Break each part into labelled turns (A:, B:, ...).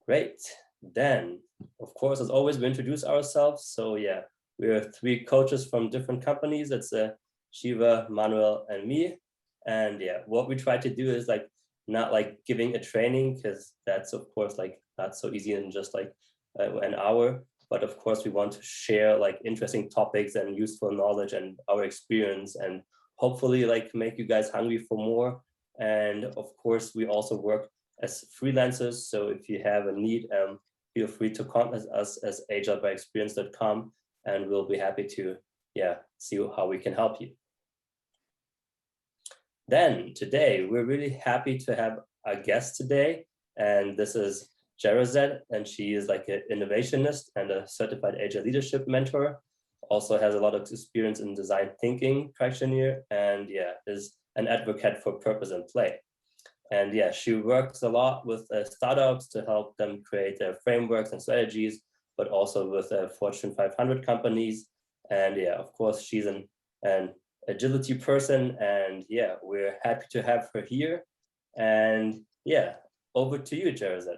A: Great. Then, of course, as always, we introduce ourselves. So yeah, we are three coaches from different companies. It's Shiva, Manuel, and me. And yeah, what we try to do is like not like giving a training, because that's of course like not so easy in just like an hour. But of course, we want to share like interesting topics and useful knowledge and our experience, and hopefully like make you guys hungry for more. And of course, we also work as freelancers. So if you have a need, feel free to contact us as agilebyexperience.com, and we'll be happy to see how we can help you. Then today, we're really happy to have a guest today, and this is Jarazet, and she is like an innovationist and a certified Agile leadership mentor. Also has a lot of experience in design thinking practitioner, and is an advocate for purpose and play. And she works a lot with startups to help them create their frameworks and strategies, but also with Fortune 500 companies. And of course, she's an agility person, and we're happy to have her here. And over to you, Jarazet.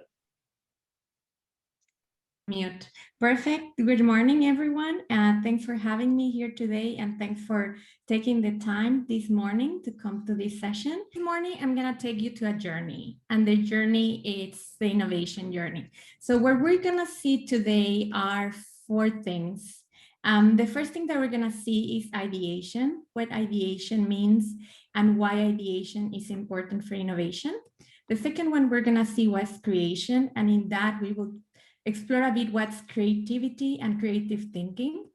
B: Mute. Perfect. Good morning, everyone. Thanks for having me here today, and thanks for taking the time this morning to come to this session. This morning, I'm going to take you to a journey, and the journey is the innovation journey. So what we're going to see today are 4 things. The first thing that we're going to see is ideation, what ideation means, and why ideation is important for innovation. The second one we're going to see was creation, and in that we will explore a bit what's creativity and creative thinking.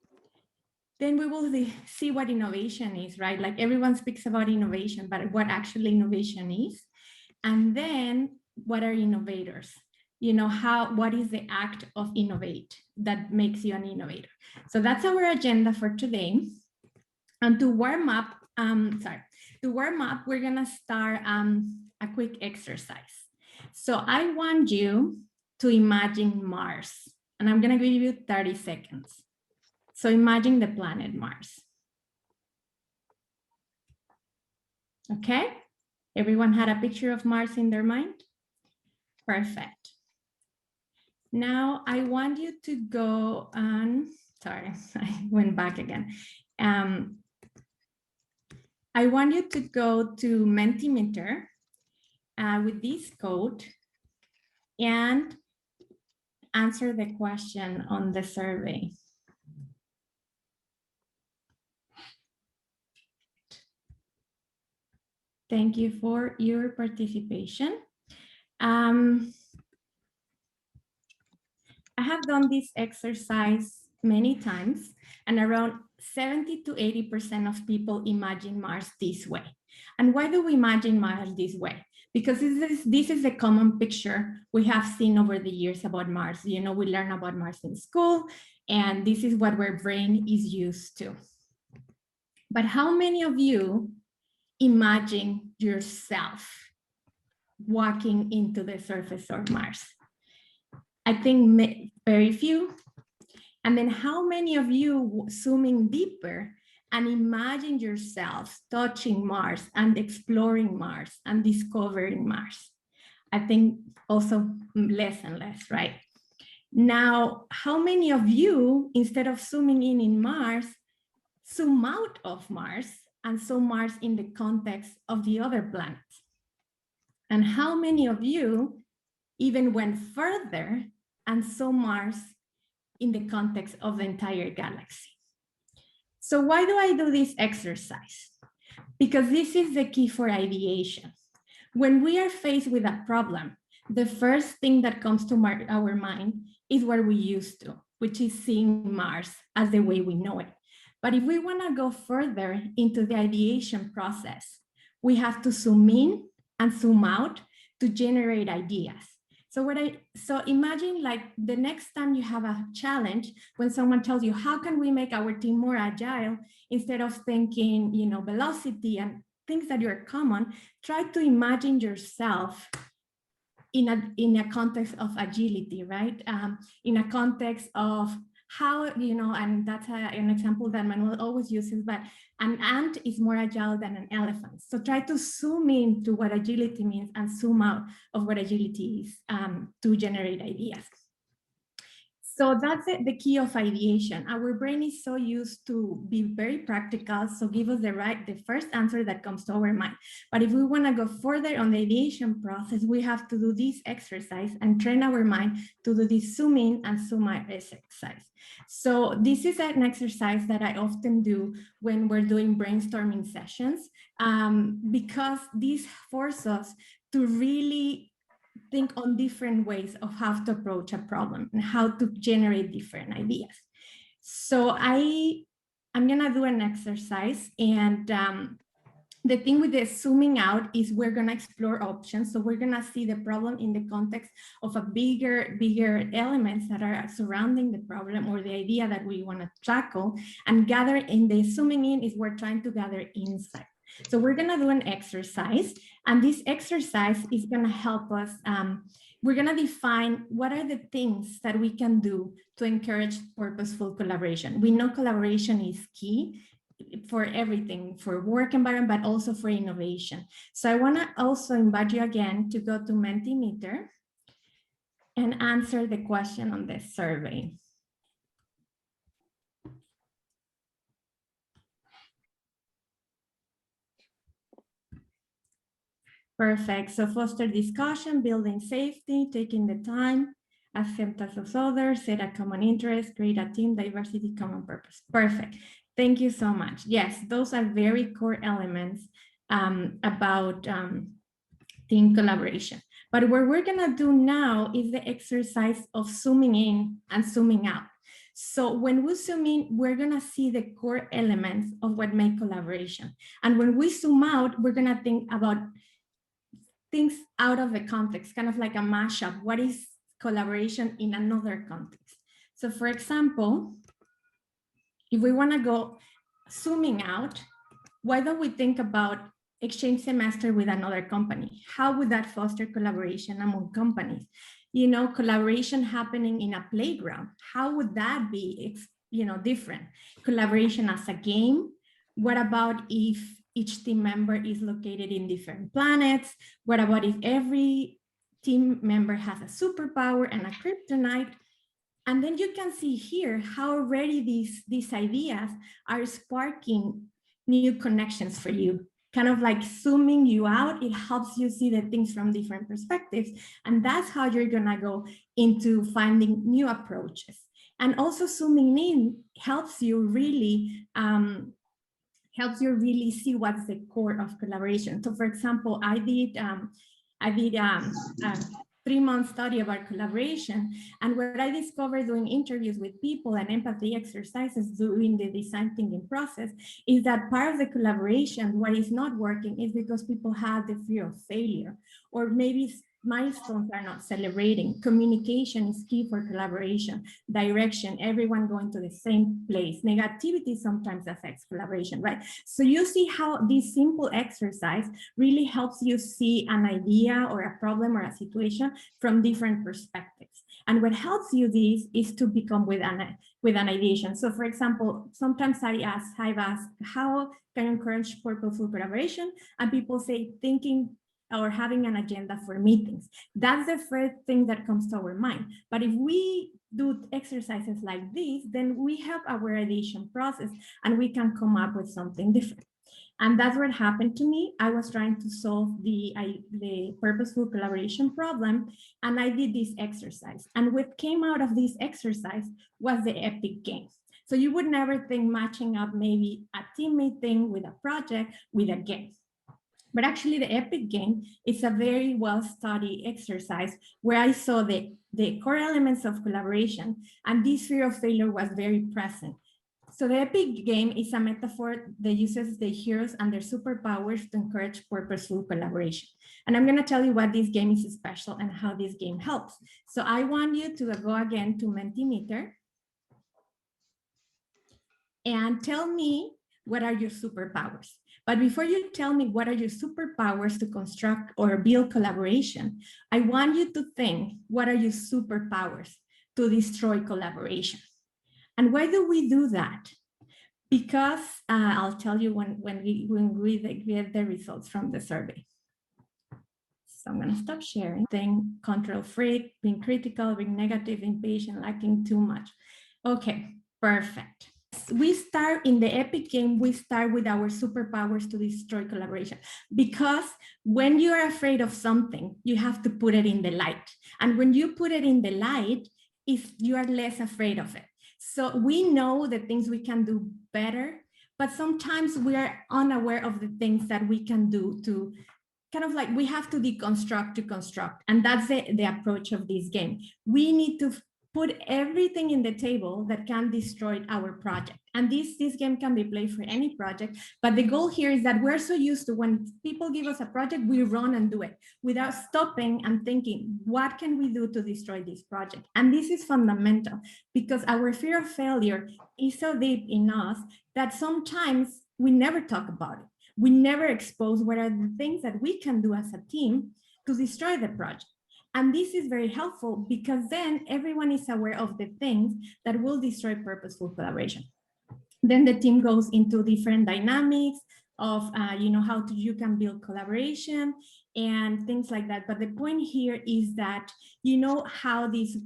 B: Then we will see what innovation is, right? Like everyone speaks about innovation, but what actually innovation is. And then what are innovators? You know, what is the act of innovate that makes you an innovator? So that's our agenda for today. And to warm up, we're gonna start a quick exercise. So I want you to imagine Mars, and I'm gonna give you 30 seconds. So imagine the planet Mars. Okay, everyone had a picture of Mars in their mind? Perfect. Now I want you to go on, sorry, I went back again. I want you to go to Mentimeter with this code and answer the question on the survey. Thank you for your participation. I have done this exercise many times, and around 70 to 80% of people imagine Mars this way. And why do we imagine Mars this way? Because this is a common picture we have seen over the years about Mars. You know, we learn about Mars in school, and this is what our brain is used to. But how many of you imagine yourself walking into the surface of Mars? I think very few. And then how many of you zooming deeper and imagine yourself touching Mars and exploring Mars and discovering Mars? I think also less and less, right? Now, how many of you, instead of zooming in Mars, zoom out of Mars and saw Mars in the context of the other planets? And how many of you even went further and saw Mars in the context of the entire galaxy? So why do I do this exercise? Because this is the key for ideation. When we are faced with a problem, the first thing that comes to our mind is what we used to, which is seeing Mars as the way we know it. But if we want to go further into the ideation process, we have to zoom in and zoom out to generate ideas. So imagine like the next time you have a challenge, when someone tells you, how can we make our team more agile, instead of thinking, you know, velocity and things that are common, try to imagine yourself in a context of agility, right? In a context of how, you know, and that's an example that Manuel always uses, but an ant is more agile than an elephant. So try to zoom in to what agility means and zoom out of what agility is to generate ideas. So that's the key of ideation. Our brain is so used to be very practical, so give us the first answer that comes to our mind. But if we want to go further on the ideation process, we have to do this exercise and train our mind to do this zoom in and zoom out exercise. So this is an exercise that I often do when we're doing brainstorming sessions, because this forces us to really think on different ways of how to approach a problem and how to generate different ideas. So I'm gonna do an exercise, and the thing with the zooming out is we're gonna explore options. So we're gonna see the problem in the context of a bigger elements that are surrounding the problem or the idea that we wanna tackle, and gather in the zooming in is we're trying to gather insight. So we're gonna do an exercise, and this exercise is gonna help us. We're gonna define what are the things that we can do to encourage purposeful collaboration. We know collaboration is key for everything, for work environment, but also for innovation. So I wanna also invite you again to go to Mentimeter and answer the question on this survey. Perfect. So foster discussion, building safety, taking the time, accept as others, set a common interest, create a team, diversity, common purpose. Perfect. Thank you so much. Yes, those are very core elements about team collaboration. But what we're gonna do now is the exercise of zooming in and zooming out. So when we zoom in, we're gonna see the core elements of what make collaboration. And when we zoom out, we're gonna think about things out of the context, kind of like a mashup. What is collaboration in another context? So for example, if we want to go zooming out, why don't we think about exchange semester with another company? How would that foster collaboration among companies? You know, collaboration happening in a playground. How would that be, you know, different? Collaboration as a game. What about if each team member is located in different planets? What about if every team member has a superpower and a kryptonite? And then you can see here how already these ideas are sparking new connections for you. Kind of like zooming you out, it helps you see the things from different perspectives. And that's how you're gonna go into finding new approaches. And also zooming in helps you really see what's the core of collaboration. So for example, I did a 3-month study about collaboration. And what I discovered doing interviews with people and empathy exercises during the design thinking process is that part of the collaboration, what is not working is because people have the fear of failure, or maybe milestones are not celebrating. Communication is key for collaboration, direction, everyone going to the same place. Negativity sometimes affects collaboration, right? So you see how this simple exercise really helps you see an idea or a problem or a situation from different perspectives. And what helps you this is to become with an ideation. So for example, sometimes I've asked, how can you encourage purposeful collaboration? And people say thinking or having an agenda for meetings. That's the first thing that comes to our mind. But if we do exercises like this, then we have our ideation process and we can come up with something different. And that's what happened to me. I was trying to solve the purposeful collaboration problem, and I did this exercise. And what came out of this exercise was the epic game. So you would never think matching up maybe a teammate thing with a project with a game. But actually the epic game is a very well-studied exercise where I saw the core elements of collaboration, and this fear of failure was very present. So the epic game is a metaphor that uses the heroes and their superpowers to encourage purposeful collaboration. And I'm gonna tell you what this game is special and how this game helps. So I want you to go again to Mentimeter and tell me what are your superpowers. But before you tell me what are your superpowers to construct or build collaboration, I want you to think, what are your superpowers to destroy collaboration? And why do we do that? Because I'll tell you when we get the results from the survey. So I'm going to stop sharing. Thing, control freak, being critical, being negative, impatient, lacking too much. Okay, perfect. We start in the epic game, we start with our superpowers to destroy collaboration, because when you are afraid of something, you have to put it in the light. And when you put it in the light, you are less afraid of it. So we know the things we can do better, but sometimes we are unaware of the things that we can do to kind of like, we have to deconstruct to construct. And that's the approach of this game. We need to put everything in the table that can destroy our project. And this game can be played for any project, but the goal here is that we're so used to when people give us a project, we run and do it without stopping and thinking, what can we do to destroy this project? And this is fundamental, because our fear of failure is so deep in us that sometimes we never talk about it. We never expose what are the things that we can do as a team to destroy the project. And this is very helpful, because then everyone is aware of the things that will destroy purposeful collaboration. Then the team goes into different dynamics of, how you can build collaboration and things like that. But the point here is that, how this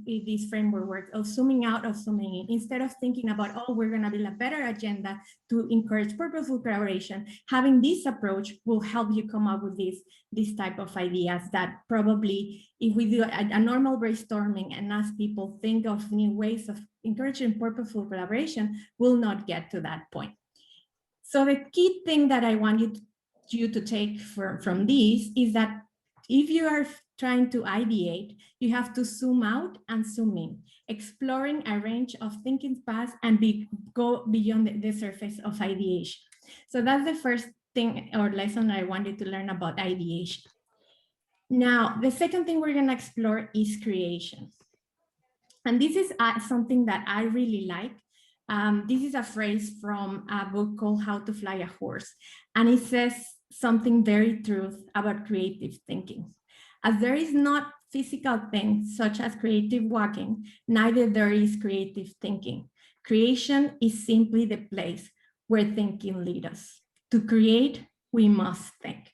B: framework works, of zooming out, of zooming in. Instead of thinking about, oh, we're going to build a better agenda to encourage purposeful collaboration, having this approach will help you come up with this type of ideas that probably, if we do a normal brainstorming and ask people think of new ways of encouraging purposeful collaboration, will not get to that point. So the key thing that I want you to take from this is that if you are trying to ideate, you have to zoom out and zoom in, exploring a range of thinking paths and go beyond the surface of ideation. So that's the first thing or lesson I wanted to learn about ideation. Now, the second thing we're going to explore is creation. And this is something that I really like. This is a phrase from a book called How to Fly a Horse. And it says something very true about creative thinking. As there is not physical things such as creative walking, neither there is creative thinking. Creation is simply the place where thinking leads us. To create, we must think.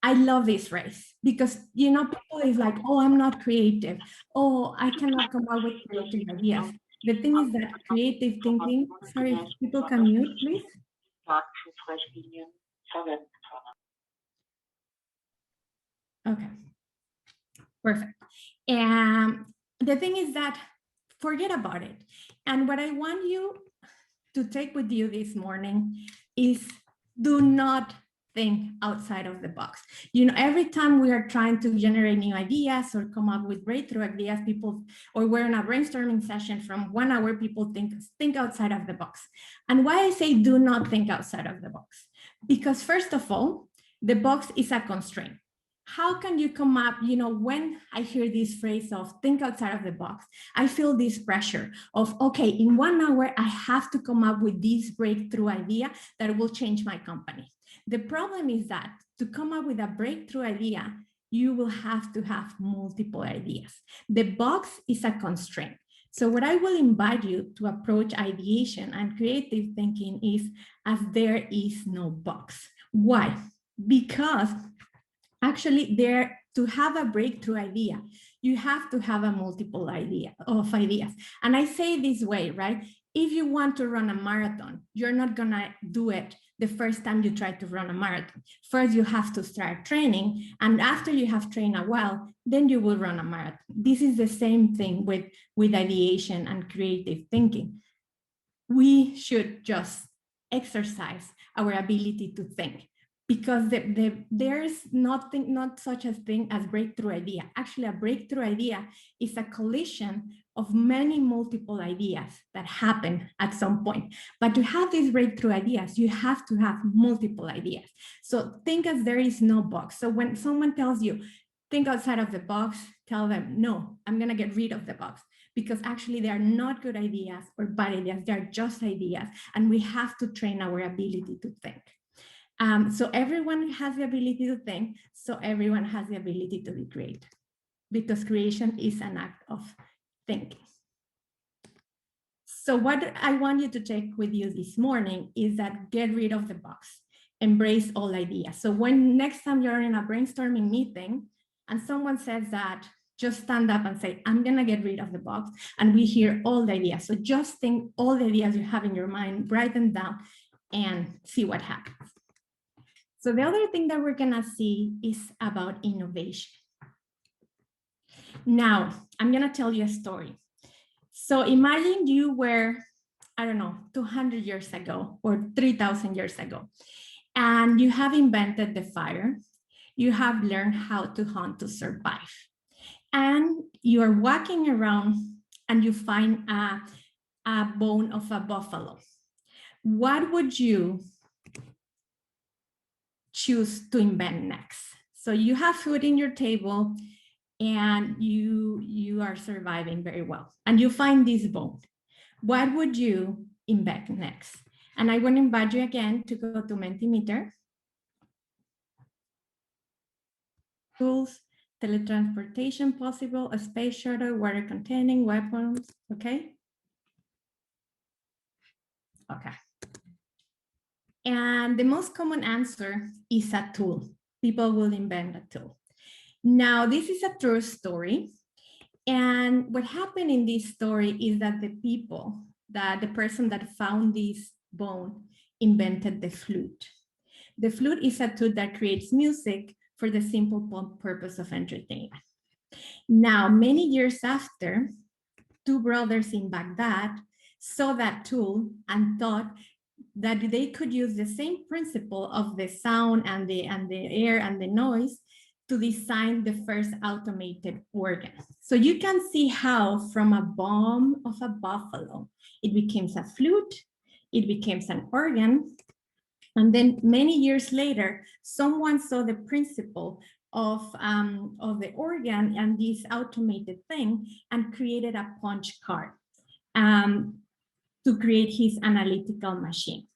B: I love this phrase because, people is like, oh, I'm not creative. Oh, I cannot come up with creative ideas. The thing is that creative thinking, sorry, people can mute, please. Okay, perfect. And the thing is that forget about it. And what I want you to take with you this morning is do not think outside of the box. Every time we are trying to generate new ideas or come up with breakthrough ideas, or we're in a brainstorming session from 1 hour, people think outside of the box. And why I say do not think outside of the box? Because first of all, the box is a constraint. How can you come up, when I hear this phrase of think outside of the box, I feel this pressure of, okay, in 1 hour, I have to come up with this breakthrough idea that will change my company. The problem is that to come up with a breakthrough idea, you will have to have multiple ideas. The box is a constraint. So what I will invite you to approach ideation and creative thinking is as there is no box. Why? Because actually to have a breakthrough idea, you have to have a multiple of ideas. And I say this way, right? If you want to run a marathon, you're not gonna do it the first time you try to run a marathon. First, you have to start training. And after you have trained a while, then you will run a marathon. This is the same thing with ideation and creative thinking. We should just exercise our ability to think, because there's not such a thing as breakthrough idea. Actually, a breakthrough idea is a collision of many multiple ideas that happen at some point. But to have these breakthrough ideas, you have to have multiple ideas. So think as there is no box. So when someone tells you, think outside of the box, tell them, no, I'm gonna get rid of the box. Because actually they are not good ideas or bad ideas, they're just ideas. And we have to train our ability to think. So everyone has the ability to think, so everyone has the ability to be creative, because creation is an act of thinking. So what I want you to take with you this morning is that get rid of the box, embrace all ideas. So when next time you're in a brainstorming meeting and someone says that, just stand up and say, I'm gonna get rid of the box, and we hear all the ideas. So just think all the ideas you have in your mind, write them down and see what happens. So the other thing that we're gonna see is about innovation. Now, I'm gonna tell you a story. So imagine you were, I don't know, 200 years ago or 3,000 years ago, and you have invented the fire. You have learned how to hunt to survive. And you are walking around and you find a bone of a buffalo. What would you choose to invent next? So you have food in your table and you are surviving very well, and you find this bone. What would you invent next? And I want to invite you again to go to Mentimeter. Tools, teletransportation possible, a space shuttle, water containing, weapons, okay? Okay. And the most common answer is a tool. People will invent a tool. Now, this is a true story. And what happened in this story is that the person that found this bone invented the flute. The flute is a tool that creates music for the simple purpose of entertainment. Now, many years after, two brothers in Baghdad saw that tool and thought that they could use the same principle of the sound and the air and the noise to design the first automated organ. So you can see how from a bone of a buffalo, it becomes a flute, it becomes an organ, and then many years later, someone saw the principle of the organ and this automated thing and created a punch card to create his analytical machine.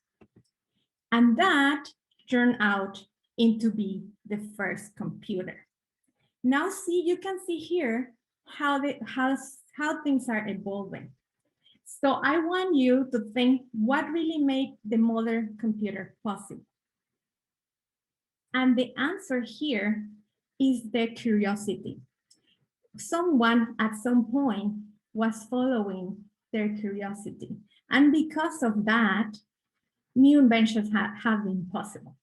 B: And that turned out into be the first computer. Now see, you can see here how things are evolving. So I want you to think what really made the modern computer possible. And the answer here is the curiosity. Someone at some point was following their curiosity. And because of that, new inventions have been possible.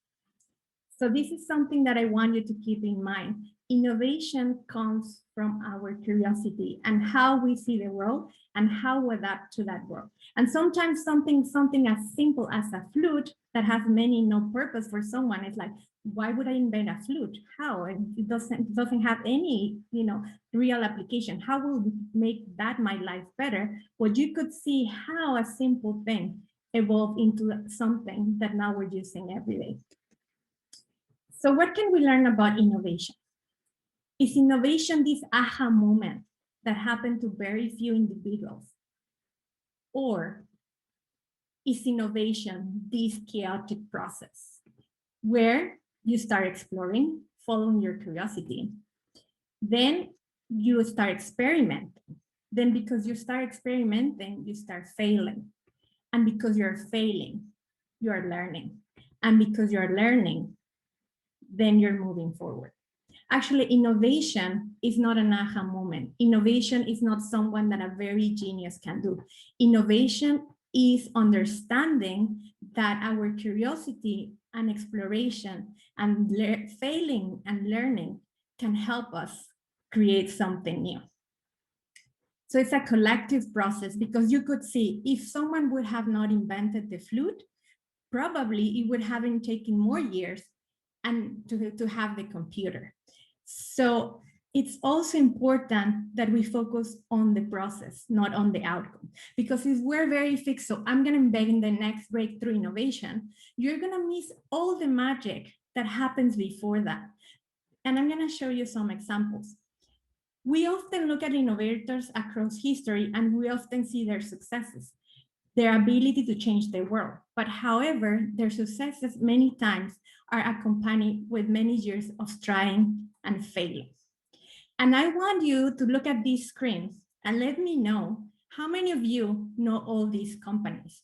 B: So this is something that I want you to keep in mind. Innovation comes from our curiosity and how we see the world and how we adapt to that world. And sometimes something as simple as a flute that has no purpose for someone is like, why would I invent a flute? How? And it doesn't have any, real application. How will make that my life better? Well, you could see how a simple thing evolved into something that now we're using every day. So what can we learn about innovation? Is innovation this aha moment that happened to very few individuals? Or is innovation this chaotic process where you start exploring, following your curiosity, then you start experimenting. Then because you start experimenting, you start failing. And because you're failing, you are learning. And because you're learning, then you're moving forward. Actually, innovation is not an aha moment. Innovation is not someone that a very genius can do. Innovation is understanding that our curiosity and exploration and failing and learning can help us create something new. So it's a collective process, because you could see if someone would have not invented the flute, probably it would have been taken more years and to have the computer. So it's also important that we focus on the process, not on the outcome. Because if we're very fixed, so I'm going to embed in the next breakthrough innovation, you're going to miss all the magic that happens before that. And I'm going to show you some examples. We often look at innovators across history and we often see their successes, their ability to change the world. But however, their successes many times are accompanied with many years of trying and failing. And I want you to look at this screen and let me know How many of you know all these companies?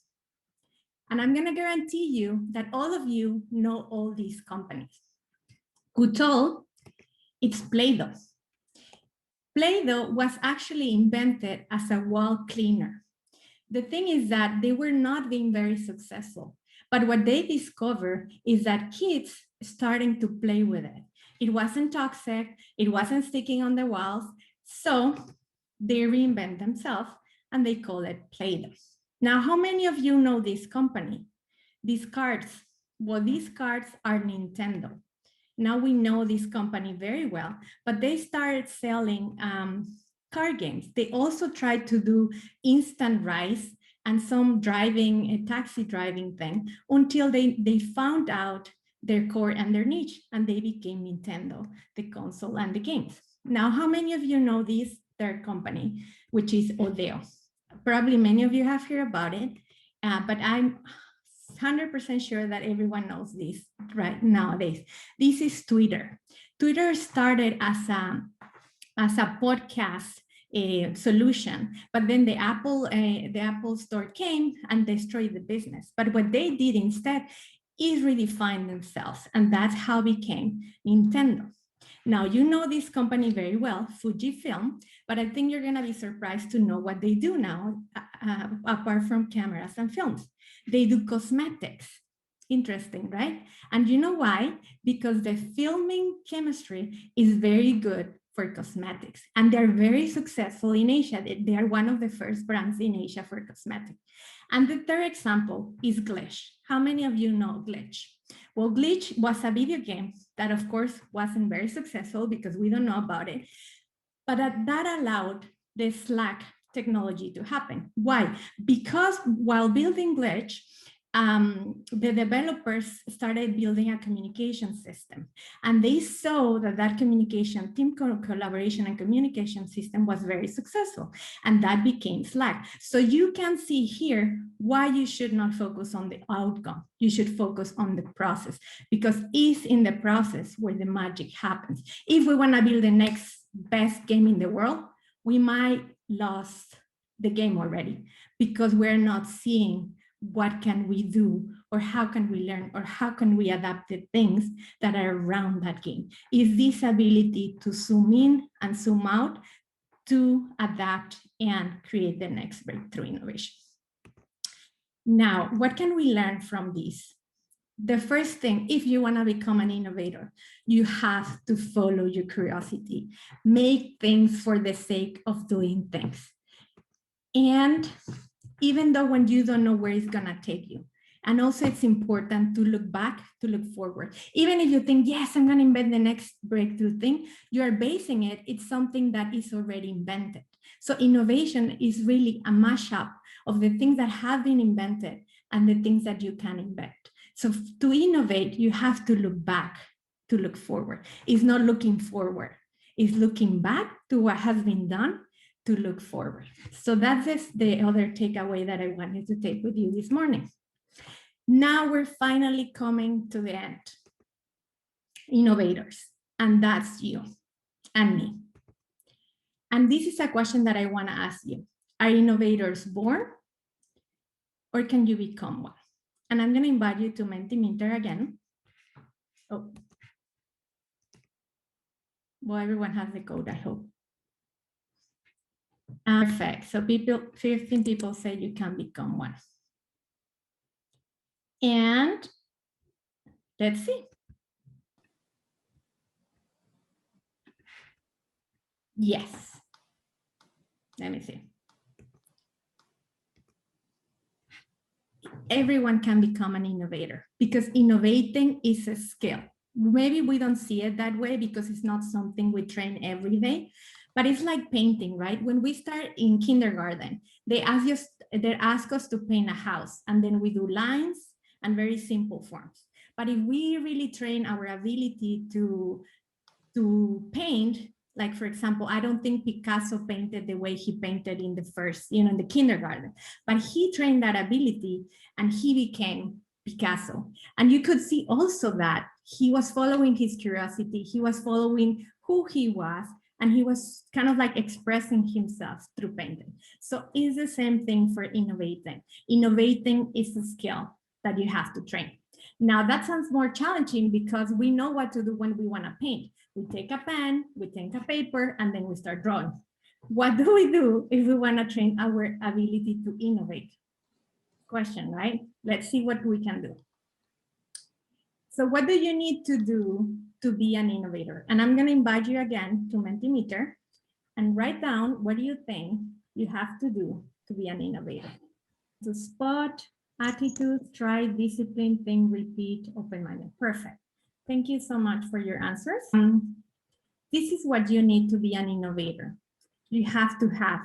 B: And I'm gonna guarantee you that all of you know all these companies. Gutol, it's Play-Doh. Play-Doh was actually invented as a wall cleaner. The thing is that they were not being very successful, but what they discovered is that kids starting to play with it. It wasn't toxic, it wasn't sticking on the walls, so they reinvent themselves and they call it Play-Doh. Now, how many of you know this company? These cards, well, these cards are Nintendo. Now we know this company very well, but they started selling card games. They also tried to do instant rice and some driving, a taxi driving thing until they found out their core and their niche, and they became Nintendo, the console and the games. Now, how many of you know this third company, which is Odeo? Probably many of you have heard about it, but I'm 100% sure that everyone knows this right nowadays. This is Twitter. Twitter started as a podcast solution, but then the Apple store came and destroyed the business. But what they did instead is redefine themselves, and that's how it became Nintendo. Now, you know this company very well, Fujifilm, but I think you're gonna be surprised to know what they do now, apart from cameras and films. They do cosmetics. Interesting, right? And you know why? Because the filming chemistry is very good for cosmetics, and they're very successful in Asia. They are one of the first brands in Asia for cosmetics. And the third example is Glitch. How many of you know Glitch? Well, Glitch was a video game that, of course, wasn't very successful because we don't know about it, but that allowed the Slack technology to happen. Why? Because while building Glitch, the developers started building a communication system, and they saw that that communication, team collaboration and communication system was very successful, and that became Slack. So you can see here why you should not focus on the outcome. You should focus on the process, because it's in the process where the magic happens. If we want to build the next best game in the world, we might lose the game already because we're not seeing what can we do, or how can we learn, or how can we adapt the things that are around that game. Is this ability to zoom in and zoom out to adapt and create the next breakthrough innovation. Now, what can we learn from this? The first thing, if you want to become an innovator, you have to follow your curiosity. Make things for the sake of doing things. And even though when you don't know where it's going to take you. And also it's important to look back, to look forward. Even if you think, yes, I'm going to invent the next breakthrough thing, you are basing it, it's something that is already invented. So innovation is really a mashup of the things that have been invented and the things that you can invent. So to innovate, you have to look back, to look forward. It's not looking forward, it's looking back to what has been done to look forward. So that's the other takeaway that I wanted to take with you this morning. Now we're finally coming to the end. Innovators, and that's you and me. And this is a question that I want to ask you. Are innovators born, or can you become one? And I'm going to invite you to Mentimeter again. Oh. Well, everyone has the code, I hope. Perfect. So 15 people say you can become one. And let's see. Yes. Let me see. Everyone can become an innovator because innovating is a skill. Maybe we don't see it that way because it's not something we train every day, but it's like painting, right? When we start in kindergarten, they ask us to paint a house, and then we do lines and very simple forms. But if we really train our ability to paint, like for example, I don't think Picasso painted the way he painted in the first, in the kindergarten, but he trained that ability and he became Picasso. And you could see also that he was following his curiosity, he was following who he was, And he was kind of like expressing himself through painting. So it's the same thing for innovating. Innovating is a skill that you have to train. Now that sounds more challenging because we know what to do when we want to paint. We take a pen, we take a paper, and then we start drawing. What do we do if we want to train our ability to innovate? Question, right? Let's see what we can do. So what do you need to do to be an innovator? And I'm going to invite you again to Mentimeter and write down what do you think you have to do to be an innovator. So spot, attitude, try, discipline, think, repeat, open-minded. Perfect. Thank you so much for your answers. This is what you need to be an innovator. You have to have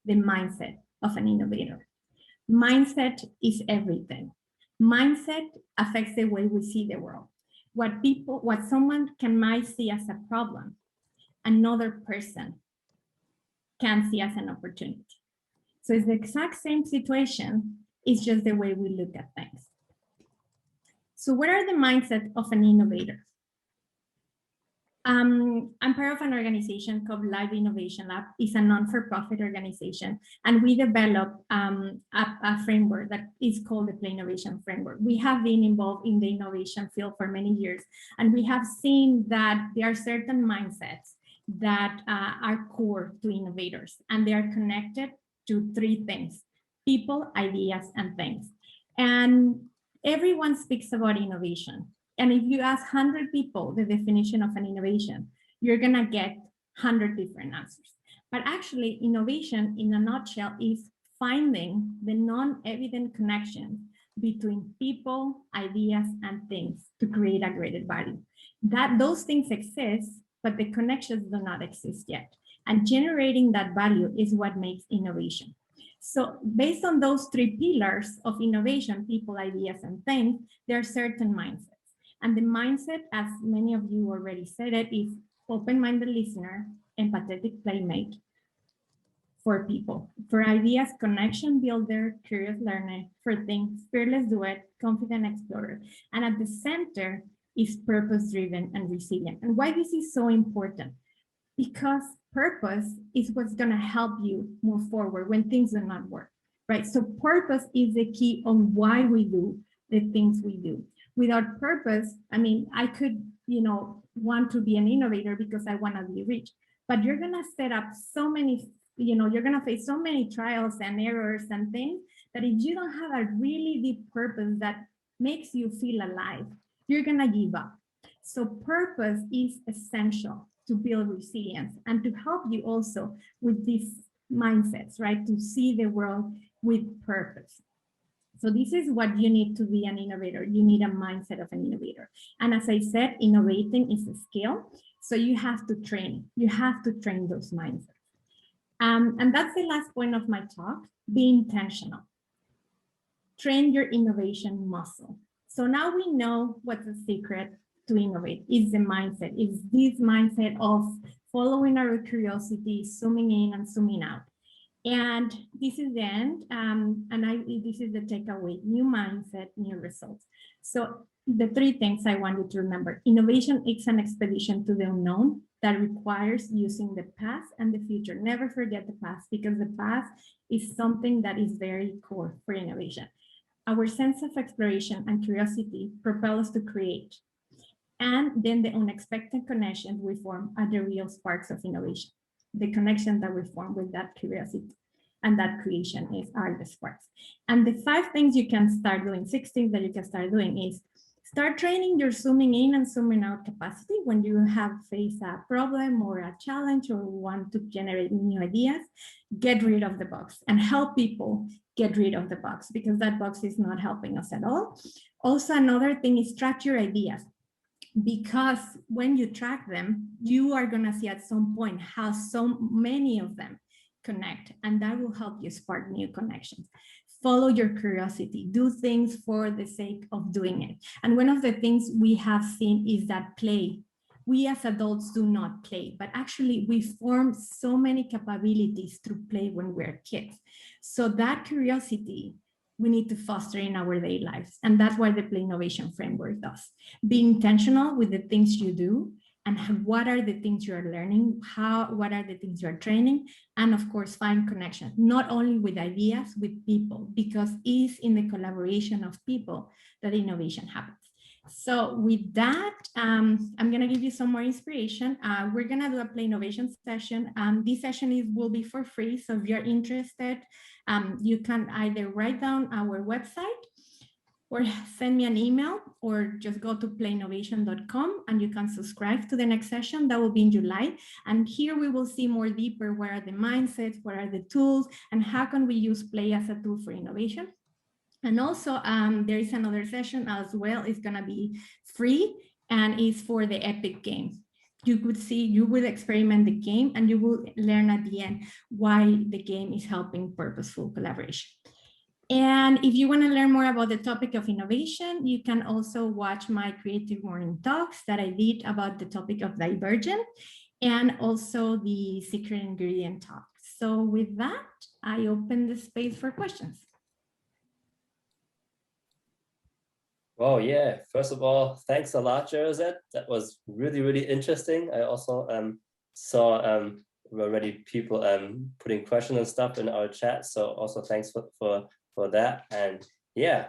B: the mindset of an innovator. Mindset is everything. Mindset affects the way we see the world. What someone might see as a problem, another person can see as an opportunity. So it's the exact same situation, it's just the way we look at things. So what are the mindset of an innovator? I'm part of an organization called Live Innovation Lab. It's a non-for-profit organization, and we developed a framework that is called the Play Innovation Framework. We have been involved in the innovation field for many years, and we have seen that there are certain mindsets that are core to innovators, and they are connected to three things: people, ideas, and things. And everyone speaks about innovation. And if you ask 100 people the definition of an innovation, you're going to get 100 different answers. But actually, innovation in a nutshell is finding the non-evident connection between people, ideas, and things to create a greater value. Those things exist, but the connections do not exist yet. And generating that value is what makes innovation. So based on those three pillars of innovation, people, ideas, and things, there are certain mindsets. And the mindset, as many of you already said it, is open-minded listener, empathetic playmate for people. For ideas, connection builder, curious learner. For things, fearless duet, confident explorer. And at the center is purpose-driven and resilient. And why this is so important? Because purpose is what's going to help you move forward when things do not work, right? So purpose is the key on why we do the things we do. Without purpose, I mean, I could, want to be an innovator because I want to be rich, but you're going to set up so many, you're going to face so many trials and errors and things that if you don't have a really deep purpose that makes you feel alive, you're going to give up. So purpose is essential to build resilience and to help you also with these mindsets, right? To see the world with purpose. So this is what you need to be an innovator. You need a mindset of an innovator. And as I said, innovating is a skill. So you have to train. You have to train those mindsets. And that's the last point of my talk, be intentional. Train your innovation muscle. So now we know what's the secret to innovate. It's the mindset. It's this mindset of following our curiosity, zooming in and zooming out. And this is the end, this is the takeaway: new mindset, new results. So the three things I want you to remember: innovation is an expedition to the unknown that requires using the past and the future. Never forget the past, because the past is something that is very core for innovation. Our sense of exploration and curiosity propel us to create. And then the unexpected connections we form are the real sparks of innovation. The connection that we form with that curiosity and that creation are the sparks. And the 5 things you can start doing, 6 things that you can start doing, is start training your zooming in and zooming out capacity when you have faced a problem or a challenge or want to generate new ideas. Get rid of the box and help people get rid of the box, because that box is not helping us at all. Also, another thing is track your ideas, because when you track them, you are going to see at some point how so many of them connect, and that will help you spark new connections. Follow your curiosity, do things for the sake of doing it. And one of the things we have seen is that play. We as adults do not play, but actually we form so many capabilities through play when we're kids. So that curiosity we need to foster in our daily lives. And that's what the Play Innovation Framework does. Be intentional with the things you do, and what are the things you're learning, what are the things you're training, and of course, find connection, not only with ideas, with people, because it's in the collaboration of people that innovation happens. So with that, I'm going to give you some more inspiration. We're going to do a play innovation session. This session will be for free. So if you're interested, you can either write down our website or send me an email, or just go to playinnovation.com and you can subscribe to the next session. That will be in July. And here we will see more deeper, where are the mindsets, what are the tools, and how can we use play as a tool for innovation. And also there is another session as well. It's gonna be free and it's for the Epic game. You will experiment the game and you will learn at the end why the game is helping purposeful collaboration. And if you want to learn more about the topic of innovation, you can also watch my Creative Morning Talks that I did about the topic of Divergent, and also the Secret Ingredient talk. So with that, I open the space for questions.
A: Oh yeah, first of all, thanks a lot, Jarazet. That was really, really interesting. I also saw already people putting questions and stuff in our chat. So also thanks for that. And yeah,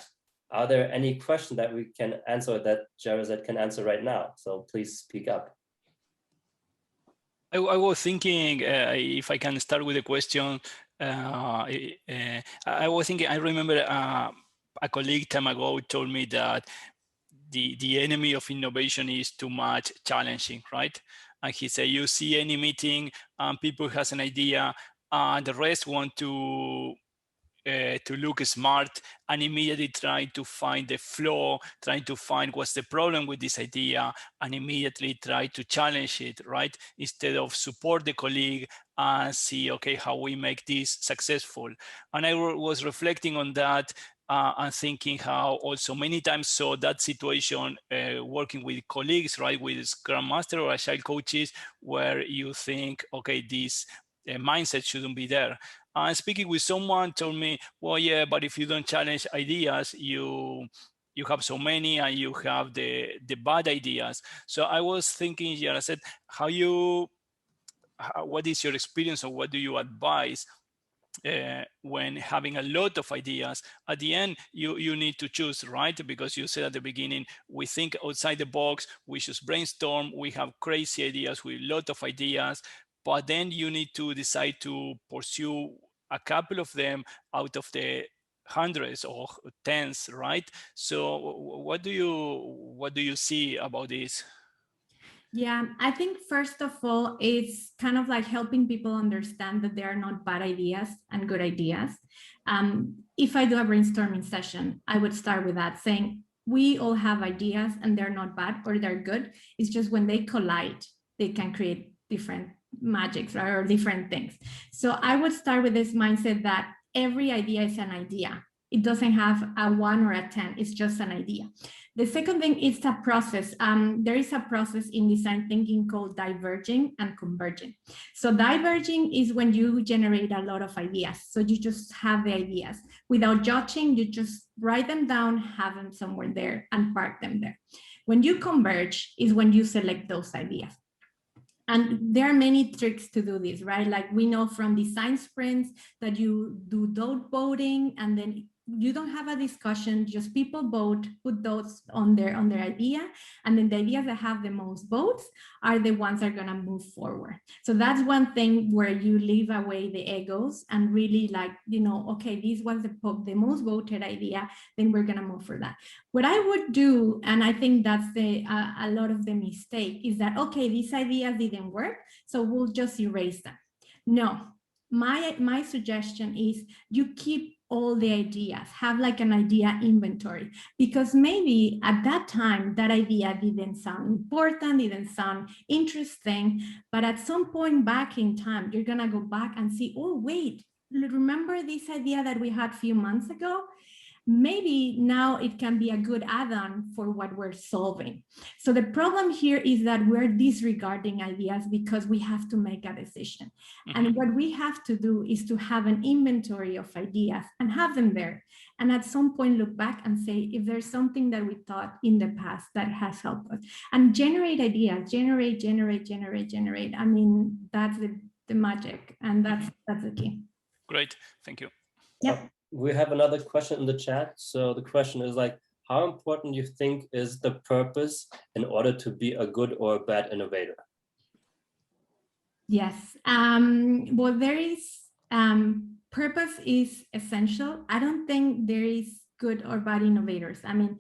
A: are there any questions that we can answer that Jarazet can answer right now? So please speak up.
C: I was thinking, if I can start with a question, I was thinking, I remember a colleague time ago told me that the enemy of innovation is too much challenging, right? And he said, you see any meeting, people has an idea, and the rest want to look smart and immediately try to find the flaw, trying to find what's the problem with this idea, and immediately try to challenge it, right? Instead of support the colleague and see, okay, how we make this successful. And I was reflecting on that and thinking how also many times saw that situation working with colleagues, right, with Scrum Master or Agile coaches, where you think, okay, this mindset shouldn't be there. Speaking with someone told me, well, yeah, but if you don't challenge ideas, you have so many and you have the bad ideas. So I was thinking, yeah, I said, what is your experience, or what do you advise when having a lot of ideas? At the end, you need to choose, right? Because you said at the beginning, we think outside the box, we just brainstorm, we have crazy ideas with a lot of ideas, but then you need to decide to pursue a couple of them out of the hundreds or tens, right? So what do you see about this?
B: Yeah, I think first of all, it's kind of like helping people understand that there are not bad ideas and good ideas. If I do a brainstorming session, I would start with that, saying we all have ideas and they're not bad or they're good. It's just when they collide, they can create different magics, right, or different things. So I would start with this mindset that every idea is an idea. It doesn't have a 1 or a 10, it's just an idea. The second thing is a process. There is a process in design thinking called diverging and converging. So diverging is when you generate a lot of ideas. So you just have the ideas without judging, you just write them down, have them somewhere there and park them there. When you converge is when you select those ideas. And there are many tricks to do this, right? Like we know from design sprints that you do vote voting, and then you don't have a discussion, just people vote, put those on their idea, and then the ideas that have the most votes are the ones that are going to move forward. So that's one thing where you leave away the egos and really, like, okay, this was the most voted idea, then we're going to move for that. What I would do, and I think that's a lot of the mistake, is that, okay, these ideas didn't work, so we'll just erase them. No, my suggestion is you keep all the ideas, have like an idea inventory, because maybe at that time that idea didn't sound important, didn't sound interesting, but at some point back in time, you're gonna go back and see, oh wait, remember this idea that we had a few months ago? maybe now it can be a good add-on for what we're solving. So the problem here is that we're disregarding ideas because we have to make a decision. And what we have to do is to have an inventory of ideas and have them there. And at some point look back and say, if there's something that we thought in the past that has helped us, and generate ideas, generate. I mean, that's the magic, and that's the key.
C: Great, thank you.
B: Yeah.
A: We have another question in the chat. So the question is like, how important you think is the purpose in order to be a good or a bad innovator?
B: Yes. Well, there is purpose is essential. I don't think there is good or bad innovators. I mean,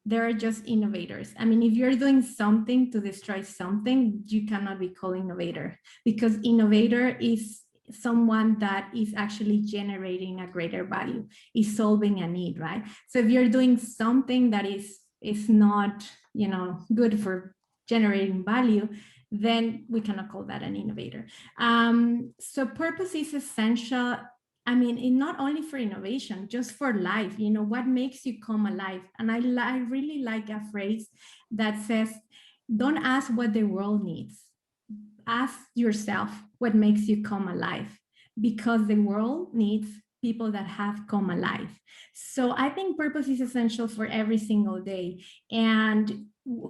B: there are just innovators. I mean, if you're doing something to destroy something, you cannot be called innovator, because innovator is someone that is actually generating a greater value, is solving a need, right? So if you're doing something that is not, you know, good for generating value, then we cannot call that an innovator. So purpose is essential. I mean, not only for innovation, just for life, you know, what makes you come alive? And I really like a phrase that says, don't ask what the world needs. Ask yourself what makes you come alive, because the world needs people that have come alive. So I think purpose is essential for every single day. And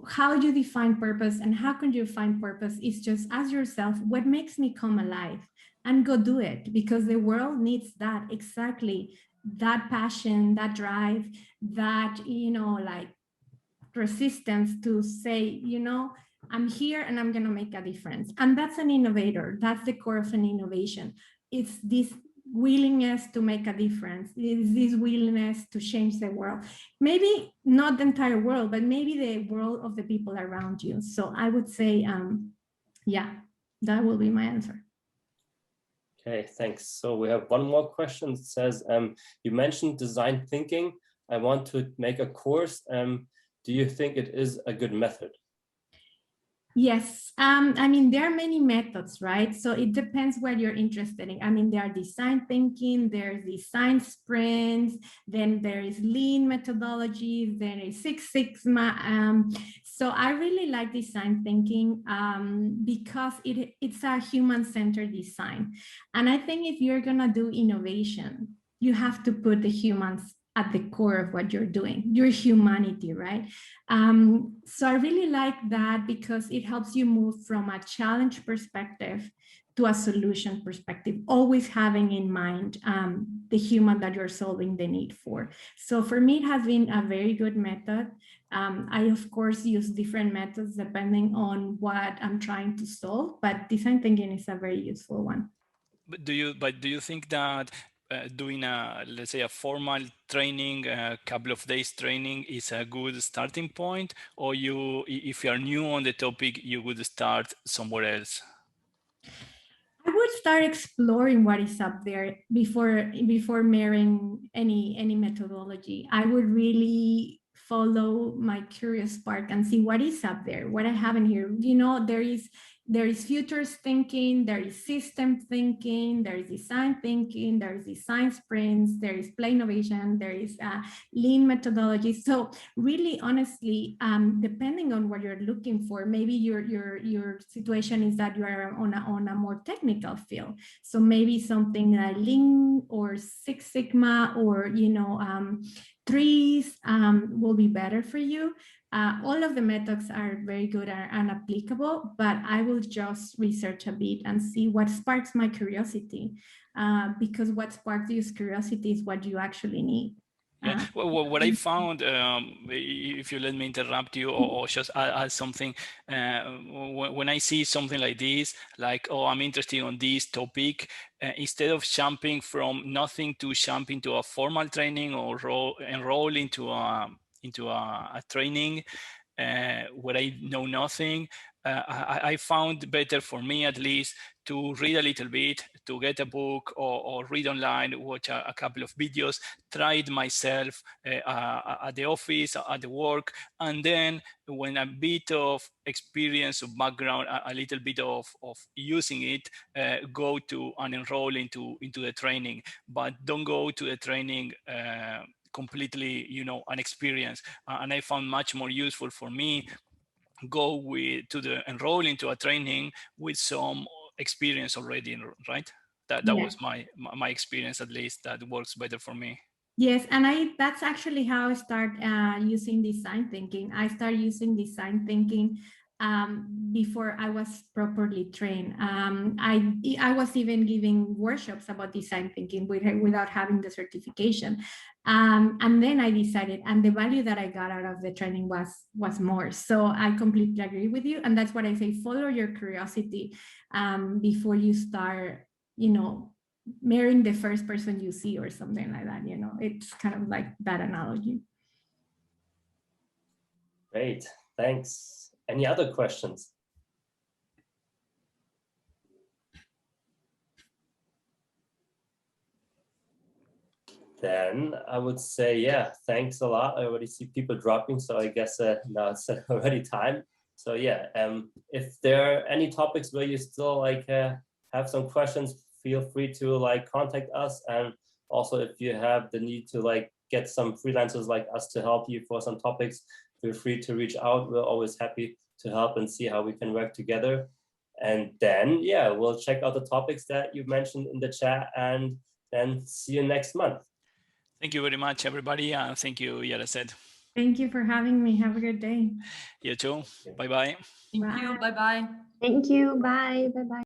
B: how you define purpose and how can you find purpose is just ask yourself, what makes me come alive? And go do it, because the world needs that, exactly that passion, that drive, that, you know, like resistance to say, you know, I'm here and I'm going to make a difference. And that's an innovator. That's the core of an innovation. It's this willingness to make a difference. It's this willingness to change the world. Maybe not the entire world, but maybe the world of the people around you. So I would say, yeah, that will be my answer.
A: Okay, thanks. So we have one more question. It says, you mentioned design thinking. I want to make a course. Do you think it is a good method?
B: Yes, I mean, there are many methods, right? So it depends what you're interested in. I mean, there are design thinking, there's design sprints, then there is lean methodologies, there is Six Sigma. So I really like design thinking because it's a human-centered design. And I think if you're gonna do innovation, you have to put the humans at the core of what you're doing, your humanity, right? So I really like that because it helps you move from a challenge perspective to a solution perspective, always having in mind the human that you're solving the need for. So for me, it has been a very good method. I, of course, use different methods depending on what I'm trying to solve, but design thinking is a very useful one.
C: But do you think that doing let's say a formal training, a couple of days training is a good starting point, or if you are new on the topic, you would start somewhere else?
B: I would start exploring what is up there before marrying any methodology. I would really follow my curious spark and see what is up there, what I haven't here. You know, there is futures thinking, there is system thinking, there is design thinking, there is design sprints, there is play innovation, there is lean methodology. So really, honestly, depending on what you're looking for, maybe your situation is that you are on a more technical field. So maybe something like Lean or Six Sigma or, you know, trees will be better for you. All of the methods are very good and applicable, but I will just research a bit and see what sparks my curiosity, because what sparks your curiosity is what you actually need.
C: Yeah. Well, what I found, if you let me interrupt you or just add something, when I see something like this, like, oh, I'm interested on this topic, instead of jumping from nothing to jump into a formal training or enroll into a training where I know nothing, I found better for me at least to read a little bit, to get a book or read online, watch a couple of videos, try it myself at the office, at the work, and then when a bit of experience of background, a little bit of using it, go to and enroll into the training. But don't go to the training completely, you know, an experience. And I found much more useful for me go enroll into a training with some experience already, right? That was my experience, at least. That works better for me.
B: Yes, and that's actually how I start using design thinking. I started using design thinking before I was properly trained. I was even giving workshops about design thinking without having the certification. And then I decided, and the value that I got out of the training was more. So I completely agree with you. And that's what I say, follow your curiosity before you start, you know, marrying the first person you see or something like that. You know, it's kind of like that analogy.
A: Great, thanks. Any other questions? Then I would say, yeah, thanks a lot. I already see people dropping, so I guess now it's already time. So yeah, if there are any topics where you still like have some questions, feel free to like contact us. And also if you have the need to like get some freelancers like us to help you for some topics, feel free to reach out. We're always happy to help and see how we can work together. And then, yeah, we'll check out the topics that you mentioned in the chat and then see you next month.
C: Thank you very much, everybody. And thank you, Jarazet.
B: Thank you for having me. Have a good day.
C: You too. Bye-bye.
D: Thank you. Bye-bye.
E: Thank you. Bye. Bye-bye.